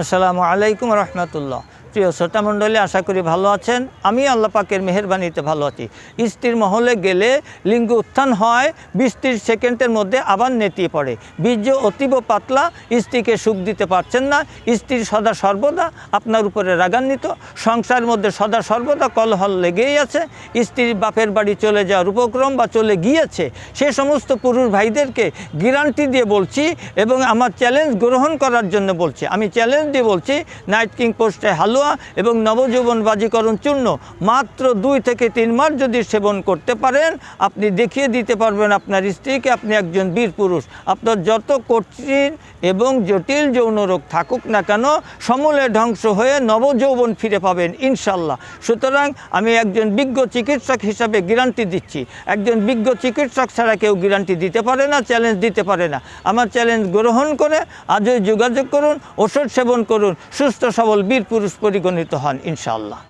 আসসালামু আলাইকুম রহমতুল্লাহ। প্রিয় শ্রোতামণ্ডলী, আশা করি ভালো আছেন। আমি আল্লাহ পাকের মেহেরবানিতে ভালো আছি। স্ত্রীর মহলে গেলে লিঙ্গ উত্থান হয়, 20-30 সেকেন্ডের মধ্যে আবার নেতিয়ে পড়ে। বীর্য অতীব পাতলা, স্ত্রীকে সুখ দিতে পারছেন না। স্ত্রীর সদা সর্বদা আপনার উপরে রাগান্বিত, সংসারের মধ্যে সদা সর্বদা কলহল লেগেই আছে। স্ত্রীর বাপের বাড়ি চলে যাওয়ার উপক্রম বা চলে গিয়েছে, সে সমস্ত পুরুষ ভাইদেরকে গ্যারান্টি দিয়ে বলছি এবং আমার চ্যালেঞ্জ গ্রহণ করার জন্য বলছি। আমি চ্যালেঞ্জ দিয়ে বলছি, নাইট কিং পোস্টে হালুয়া এবং নবযৌবন বাজিকরণ চূর্ণ মাত্র 2 থেকে 3 মাস যদি সেবন করতে পারেন, আপনি দেখিয়ে দিতে পারবেন আপনার স্ত্রীকে আপনি একজন বীর পুরুষ। আপনার যত কঠিন এবং জটিল যৌন রোগ থাকুক না কেন, সমূলে ধ্বংস হয়ে নবযৌবন ফিরে পাবেন ইনশাল্লাহ। সুতরাং আমি একজন বিজ্ঞ চিকিৎসক হিসাবে গ্যারান্টি দিচ্ছি। একজন বিজ্ঞ চিকিৎসক ছাড়া কেউ গ্যারান্টি দিতে পারে না, চ্যালেঞ্জ দিতে পারে না। আমার চ্যালেঞ্জ গ্রহণ করে আজই যোগাযোগ করুন, ওষুধ সেবন করুন, সুস্থ সবল বীর পুরুষ পরিগণিত হন ইনশাআল্লাহ।